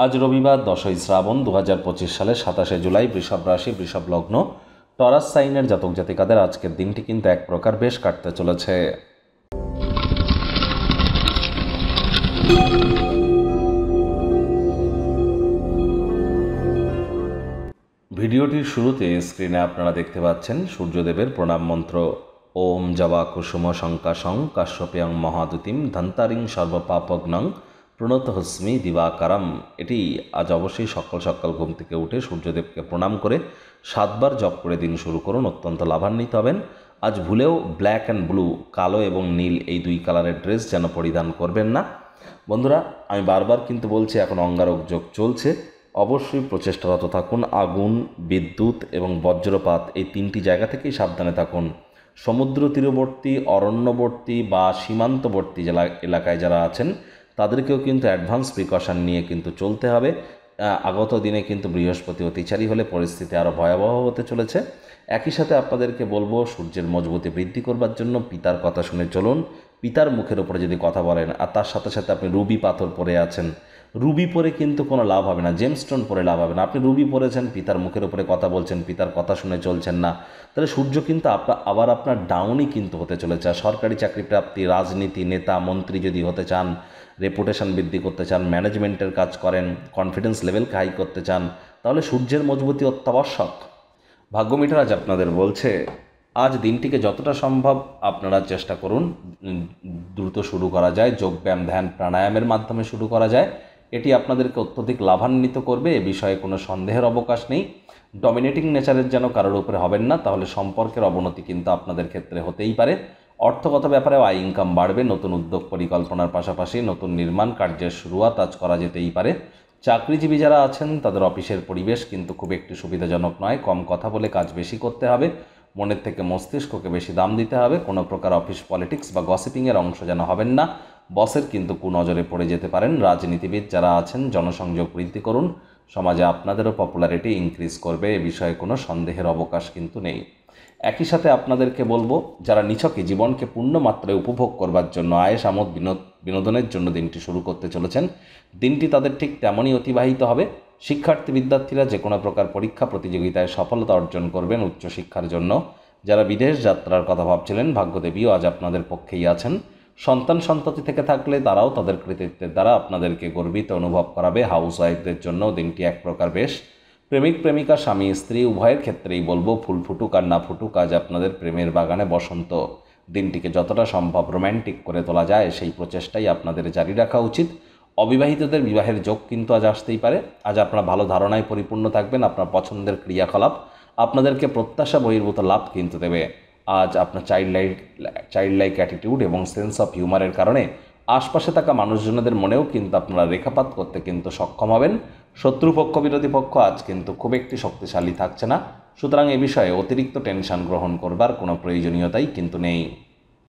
আজ রবিবার 10ই শ্রাবণ 2025 সালের 27শে জুলাই। বৃষভ রাশি, বৃষভ লগ্ন, টরাস সাইনের জাতক জাতিকাদের আজকের দিনটি কিন্তু এক প্রকার বেশ কাটতে চলেছে। ভিডিওটির শুরুতে স্ক্রিনে আপনারা দেখতে পাচ্ছেন সূর্যদেবের প্রণাম মন্ত্র। ওম জবা কুসুম শঙ্কাশং কাশ্যপেয়ং মহাদুতিম ধন্তারিং সর্বপাপগ্নং প্রণতহস্মি দিবাকারম। এটি আজ অবশ্যই সকাল সকাল ঘুম থেকে উঠে সূর্যদেবকে প্রণাম করে 7 বার জপ করে দিন শুরু করুন, অত্যন্ত লাভান্বিত হবেন। আজ ভুলেও ব্ল্যাক অ্যান্ড ব্লু, কালো এবং নীল, এই দুই কালারের ড্রেস যেন পরিধান করবেন না। বন্ধুরা, আমি বারবার কিন্তু বলছি, এখন অঙ্গারক যোগ চলছে, অবশ্যই প্রচেষ্টারত থাকুন। আগুন, বিদ্যুৎ এবং বজ্রপাত, এই তিনটি জায়গা থেকেই সাবধানে থাকুন। সমুদ্র তীরবর্তী, অরণ্যবর্তী বা সীমান্তবর্তী এলাকায় যারা আছেন তাদেরকেও কিন্তু অ্যাডভান্স প্রিকশন নিয়ে কিন্তু চলতে হবে। আগত দিনে কিন্তু বৃহস্পতি অতিচারী হলে পরিস্থিতি আরও ভয়াবহ হতে চলেছে। একই সাথে আপনাদেরকে বলবো, সূর্যের মজবুতি বৃদ্ধি করবার জন্য পিতার কথা শুনে চলুন। পিতার মুখের ওপরে যদি কথা বলেন আর তার সাথে সাথে আপনি রুবি পাথর পরে আছেন, রুবি পরে কিন্তু কোনো লাভ হবে না, জেমস্টোন পরে লাভ হবে না। আপনি রুবি পরেছেন, পিতার মুখের উপরে কথা বলছেন, পিতার কথা শুনে চলছেন না, তাহলে সূর্য কিন্তু আবার আপনার ডাউনই কিন্তু হতে চলেছে। সরকারি চাকরি প্রাপ্তি, রাজনীতি, নেতা মন্ত্রী যদি হতে চান, রেপুটেশন বৃদ্ধি করতে চান, ম্যানেজমেন্টের কাজ করেন, কনফিডেন্স লেভেলকে হাই করতে চান, তাহলে সূর্যের মজবুতি অত্যাবশ্যক। ভাগ্যমিটার আজ আপনাদের বলছে, আজ দিনটিকে যতটা সম্ভব আপনারা চেষ্টা করুন দ্রুত শুরু করা যায়, যোগব্যায়াম, ধ্যান, প্রাণায়ামের মাধ্যমে শুরু করা যায়। এটি আপনাদেরকে অত্যধিক লাভান্বিত করবে, এ বিষয়ে কোনো সন্দেহের অবকাশ নেই। ডমিনেটিং নেচারের যেন কারোর উপরে হবেন না, তাহলে সম্পর্কের অবনতি কিন্তু আপনাদের ক্ষেত্রে হতেই পারে। অর্থগত ব্যাপারেও আয় ইনকাম বাড়বে, নতুন উদ্যোগ পরিকল্পনার পাশাপাশি নতুন নির্মাণ কার্যের শুরুয়াত আজ করা যেতেই পারে। চাকরিজীবী যারা আছেন তাদের অফিসের পরিবেশ কিন্তু খুব একটু সুবিধাজনক নয়, কম কথা বলে কাজ বেশি করতে হবে, মনের থেকে মস্তিষ্ককে বেশি দাম দিতে হবে। কোনো প্রকার অফিস পলিটিক্স বা গসিপিংয়ের অংশ যেন হবেন না, বসের কিন্তু কুনজরে পড়ে যেতে পারেন। রাজনীতিবিদ যারা আছেন জনসংযোগ বৃদ্ধি করুন, সমাজে আপনাদেরও পপুলারিটি ইনক্রিজ করবে, এ বিষয়ে কোনো সন্দেহের অবকাশ কিন্তু নেই। একই সাথে আপনাদেরকে বলবো, যারা নিছকে জীবনকে পূর্ণ মাত্রায় উপভোগ করবার জন্য, আয়েশ আমোদ বিনোদনের জন্য দিনটি শুরু করতে চলেছেন, দিনটি তাদের ঠিক তেমনই অতিবাহিত হবে। শিক্ষার্থী বিদ্যার্থীরা যে কোনো প্রকার পরীক্ষা প্রতিযোগিতায় সফলতা অর্জন করবেন উচ্চশিক্ষার জন্য। যারা বিদেশ যাত্রার কথা ভাবছিলেন, ভাগ্যদেবীও আজ আপনাদের পক্ষেই আছেন। সন্তান সন্ততি থেকে থাকলে তারাও তাদের কৃতিত্বের দ্বারা আপনাদেরকে গর্বিত অনুভব করাবে। হাউস ওয়াইফদের জন্য দিনটি এক প্রকার বেশ। প্রেমিক প্রেমিকা, স্বামী স্ত্রী উভয়ের ক্ষেত্রেই বলবো, ফুল ফুটুক আর না ফুটুক, আজ আপনাদের প্রেমের বাগানে বসন্ত। দিনটিকে যতটা সম্ভব রোম্যান্টিক করে তোলা যায় সেই প্রচেষ্টাই আপনাদের জারি রাখা উচিত। অবিবাহিতদের বিবাহের যোগ কিন্তু আজ আসতেই পারে। আজ আপনারা ভালো ধারণায় পরিপূর্ণ থাকবেন, আপনার পছন্দের ক্রিয়াকলাপ আপনাদেরকে প্রত্যাশা বহির্ভূত লাভ কিন্তু দেবে। আজ আপনার চাইল্ড লাইক অ্যাটিটিউড এবং সেন্স অফ হিউমারের কারণে আশপাশে থাকা মানুষজনদের মনেও কিন্তু আপনারা রেখাপাত করতে কিন্তু সক্ষম হবেন। শত্রুপক্ষ, বিরোধী পক্ষ আজ কিন্তু খুব একটি শক্তিশালী থাকছে না, সুতরাং এ বিষয়ে অতিরিক্ত টেনশন গ্রহণ করবার কোনো প্রয়োজনীয়তাই কিন্তু নেই।